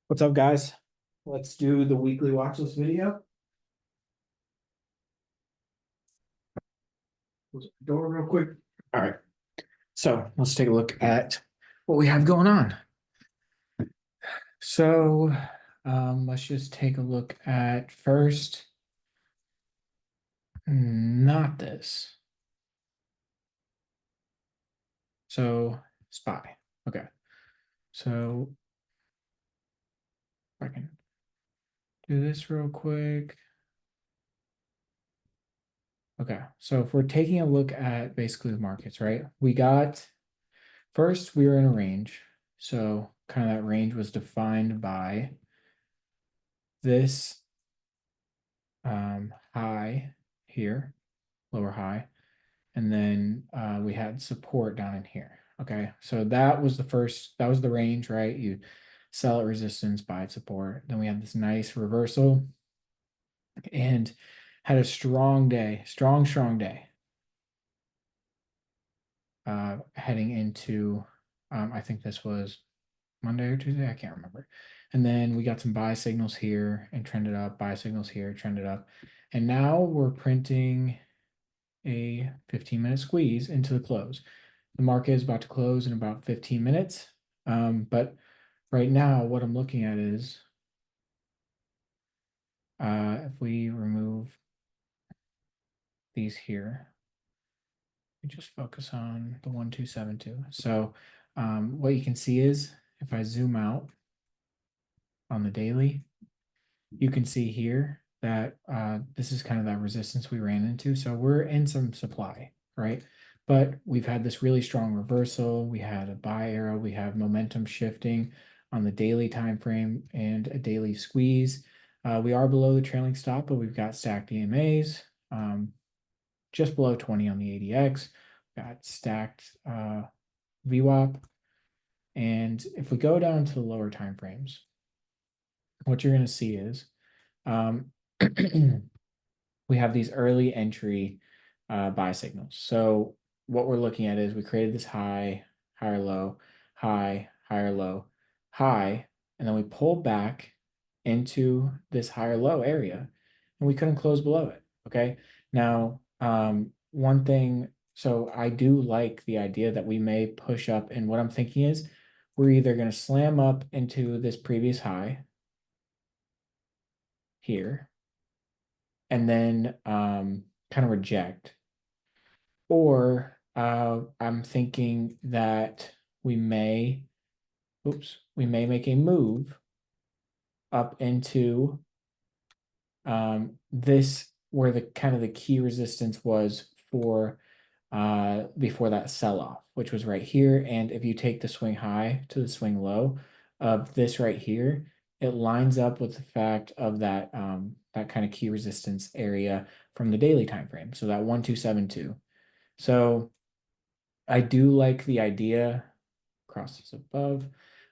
What's up, guys? Let's do the weekly watch list video. Close the door real quick. All right. So let's take a look at what we have going on. So let's just take a look at first, not this. So SPY. Okay. So if I can do this real quick. Okay. So if we're taking a look at basically the markets, right? First, we were in a range. So kind of that range was defined by this high here, lower high, and then we had support down in here. Okay, so that was the range, right? You sell at resistance, buy at support. Then we had this nice reversal and had a strong day, strong day. Heading into, I think this was Monday or Tuesday, I can't remember. And then we got some buy signals here and trended up, buy signals here, trended up. And now we're printing a 15-minute squeeze into the close. The market is about to close in about 15 minutes. But right now, what I'm looking at is if we remove these here, we just focus on the 1272. So what you can see is if I zoom out on the daily, you can see here that this is kind of that resistance we ran into. So we're in some supply, right? But we've had this really strong reversal. We had a buy arrow. We have momentum shifting on the daily time frame and a daily squeeze. We are below the trailing stop, but we've got stacked EMAs just below 20 on the ADX. Got stacked VWAP. And if we go down to the lower time frames, what you're going to see is we have these early entry buy signals. So what we're looking at is we created this high, higher low, high, higher low, high, and then we pulled back into this higher low area and we couldn't close below it. Okay. Now, one thing, so I do like the idea that we may push up, and what I'm thinking is we're either going to slam up into this previous high here and then kind of reject. Or I'm thinking that we may, we may make a move up into this where the kind of the key resistance was for before that sell-off, which was right here. And if you take the swing high to the swing low of this right here, it lines up with the fact of that that kind of key resistance area from the daily time frame. So that 1272. So I do like the idea, crosses above.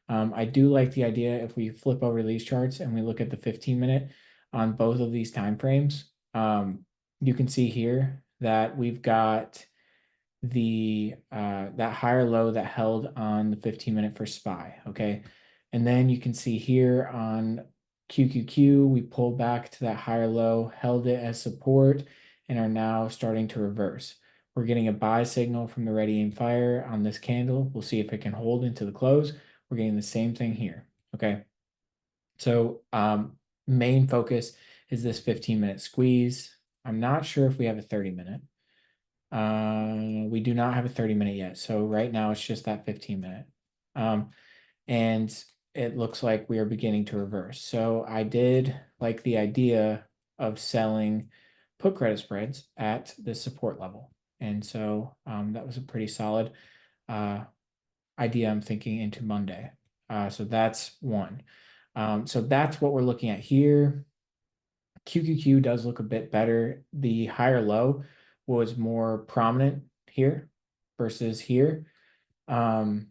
I do like the idea if we flip over these charts and we look at the 15-minute on both of these time frames, you can see here that we've got the that higher low that held on the 15-minute for SPY, okay? And then you can see here on QQQ, we pulled back to that higher low, held it as support, and are now starting to reverse. We're getting a buy signal from the ready aim fire on this candle. We'll see if it can hold into the close. We're getting the same thing here, okay? So main focus is this 15-minute squeeze. I'm not sure if we have a 30-minute. We do not have a 30-minute yet. So right now it's just that 15-minute. And it looks like we are beginning to reverse. So I did like the idea of selling put credit spreads at the support level. And so that was a pretty solid idea I'm thinking into Monday. So that's one. So that's what we're looking at here. QQQ does look a bit better. The higher low was more prominent here versus here. The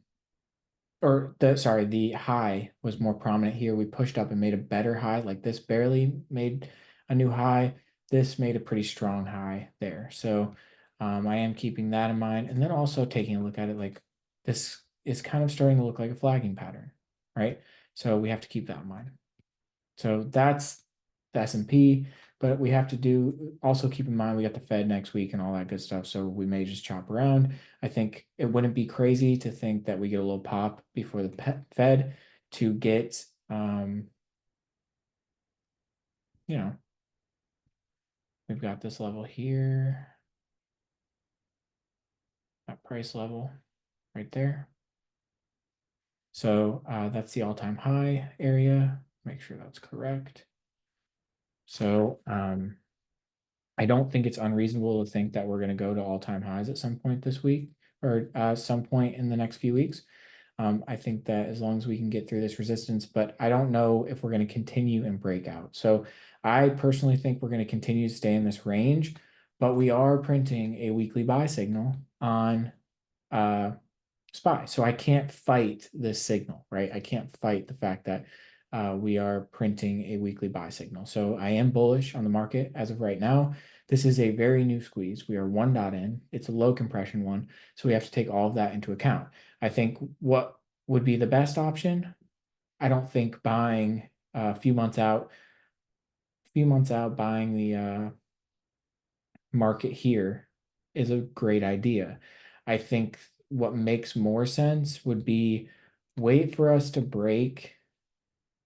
high was more prominent here. We pushed up and made a better high. Like this barely made a new high. This made a pretty strong high there. So I am keeping that in mind. And then also taking a look at it, like this is kind of starting to look like a flagging pattern, right? So we have to keep that in mind. So that's the S&P, but we have to do also keep in mind we got the Fed next week and all that good stuff. So we may just chop around. I think it wouldn't be crazy to think that we get a little pop before the Fed to get, you know, we've got this level here, that price level right there. So that's the all-time high area. Make sure that's correct. So I don't think it's unreasonable to think that we're going to go to all-time highs at some point this week or some point in the next few weeks. I think that as long as we can get through this resistance, but I don't know if we're going to continue and break out. So I personally think we're going to continue to stay in this range, but we are printing a weekly buy signal on SPY. So I can't fight this signal, right? I can't fight the fact that we are printing a weekly buy signal. So I am bullish on the market as of right now. This is a very new squeeze. We are one dot in. It's a low compression one. So we have to take all of that into account. I think what would be the best option, I don't think buying a few months out, buying the market here is a great idea. I think what makes more sense would be wait for us to break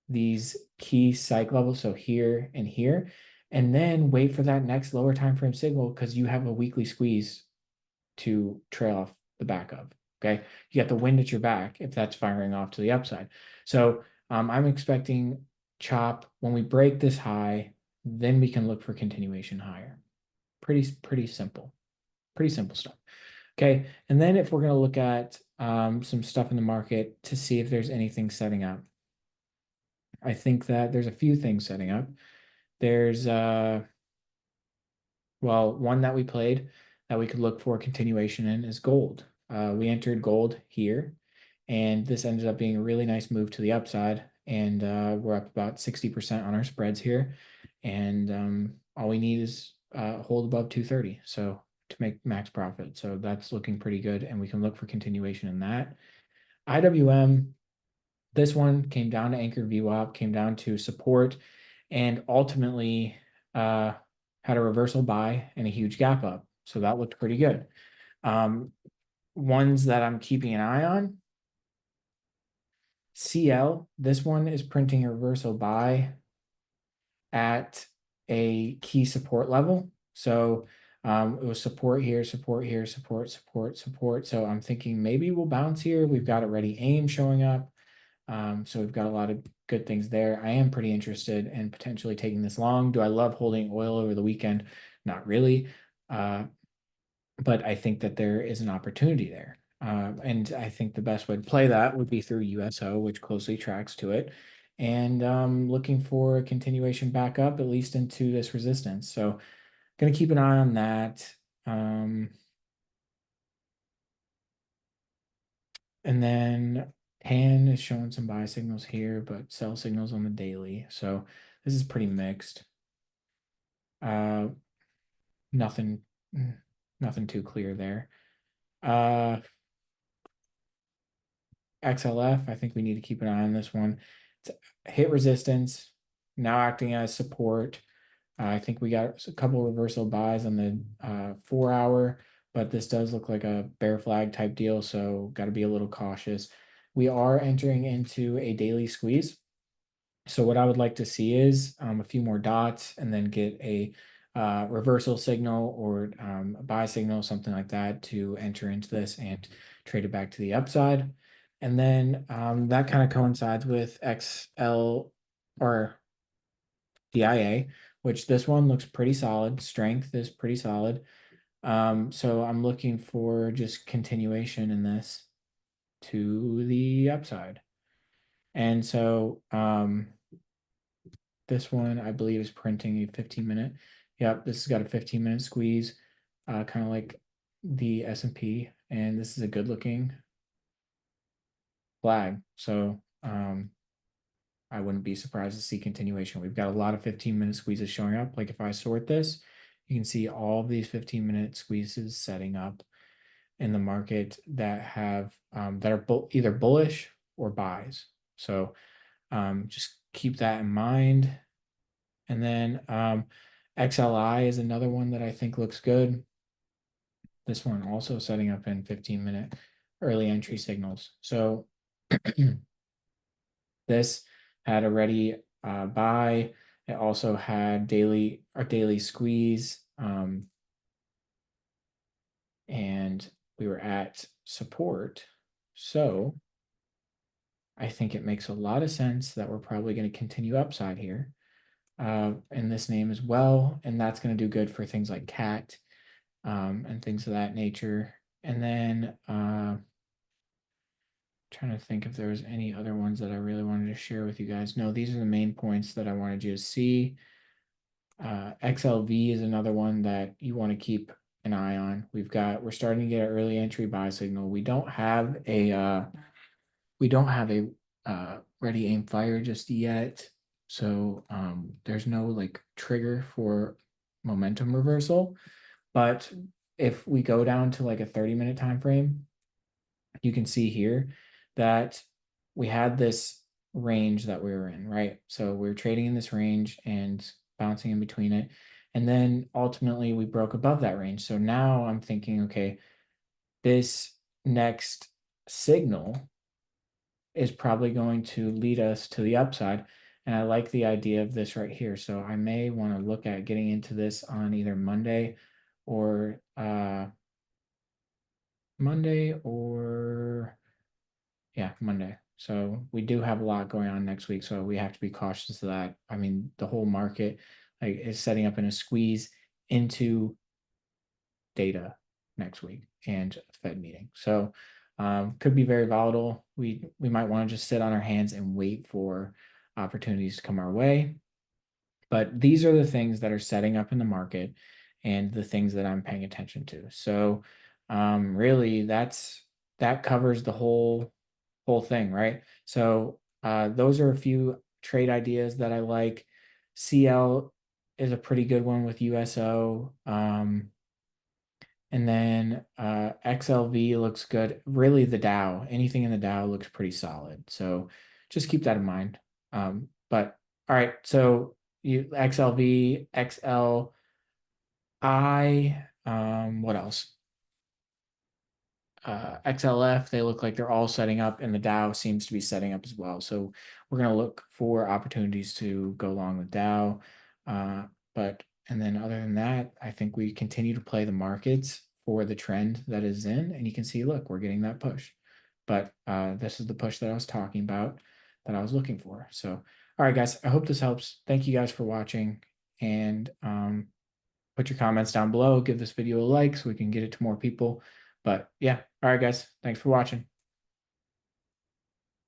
these key psych levels, so here and here, and then wait for that next lower time frame signal because you have a weekly squeeze to trail off the back of. Okay, you got the wind at your back if that's firing off to the upside. So I'm expecting chop when we break this high, then we can look for continuation higher. Pretty simple stuff. Okay, and then if we're going to look at some stuff in the market to see if there's anything setting up, I think that there's a few things setting up. There's well, one that we played that we could look for continuation in is gold. We entered gold here, and this ended up being a really nice move to the upside, and we're up about 60% on our spreads here, and all we need is hold above 230, so to make max profit. So that's looking pretty good, and we can look for continuation in that. IWM, this one came down to anchored VWAP, came down to support, and ultimately had a reversal buy and a huge gap up. So that looked pretty good. Ones that I'm keeping an eye on, CL, this one is printing a reversal buy at a key support level. So it was support here, support here, support, support, support. So I'm thinking maybe we'll bounce here. We've got already AIM showing up. So we've got a lot of good things there. I am pretty interested in potentially taking this long. Do I love holding oil over the weekend? Not really. But I think that there is an opportunity there. And I think the best way to play that would be through USO, which closely tracks to it. And looking for a continuation back up, at least into this resistance. So going to keep an eye on that. And then TAN is showing some buy signals here, but sell signals on the daily. So this is pretty mixed. Nothing too clear there. XLF, I think we need to keep an eye on this one. It's hit resistance, now acting as support. I think we got a couple reversal buys on the 4 hour, but this does look like a bear flag type deal, so got to be a little cautious. We are entering into a daily squeeze. So what I would like to see is a few more dots and then get a reversal signal or a buy signal, something like that, to enter into this and trade it back to the upside. And then that kind of coincides with XL or DIA, which this one looks pretty solid. Strength is pretty solid. So I'm looking for just continuation in this to the upside. And so this one, I believe, is printing a 15-minute. Yep, this has got a 15-minute squeeze, kind of like the S&P, and this is a good-looking flag. So I wouldn't be surprised to see continuation. We've got a lot of 15-minute squeezes showing up. Like if I sort this, you can see all of these 15-minute squeezes setting up in the market that have that are either bullish or buys. So Just keep that in mind. And then XLI is another one that I think looks good. This one also setting up in 15-minute early entry signals. So this had a ready buy. It also had daily squeeze. And we were at support. So I think it makes a lot of sense that we're probably going to continue upside here in this name as well. And that's going to do good for things like cat and things of that nature. And then trying to think if there was any other ones that I really wanted to share with you guys. No, these are the main points that I wanted you to see. XLV is another one that you want to keep an eye on. We're starting to get an early entry buy signal. We don't have a ready aim fire just yet. So there's no like trigger for momentum reversal. But if we go down to like a 30-minute time frame, you can see here that we had this range that we were in, right? So we were trading in this range and bouncing in between it. And then ultimately we broke above that range. So now I'm thinking, okay, this next signal is probably going to lead us to the upside. And I like the idea of this right here. So I may want to look at getting into this on either Monday or Monday. So we do have a lot going on next week. So we have to be cautious of that. I mean, the whole market like is setting up in a squeeze into data next week and Fed meeting. So could be very volatile. We might want to just sit on our hands and wait for opportunities to come our way. But these are the things that are setting up in the market and the things that I'm paying attention to. So really that covers the whole thing, right? So those are a few trade ideas that I like. CL is a pretty good one with USO. And then XLV looks good. Really, the Dow, anything in the Dow looks pretty solid. So just keep that in mind. But all right, so you XLV, XLI, what else? XLF, they look like they're all setting up, and the Dow seems to be setting up as well. So we're going to look for opportunities to go along with Dow. And then other than that, I think we continue to play the markets for the trend that is in, and you can see, look, we're getting that push. But this is the push that I was talking about, that I was looking for. So, all right, guys, I hope this helps. Thank you guys for watching, and put your comments down below. Give this video a like so we can get it to more people. But yeah, all right, guys, thanks for watching.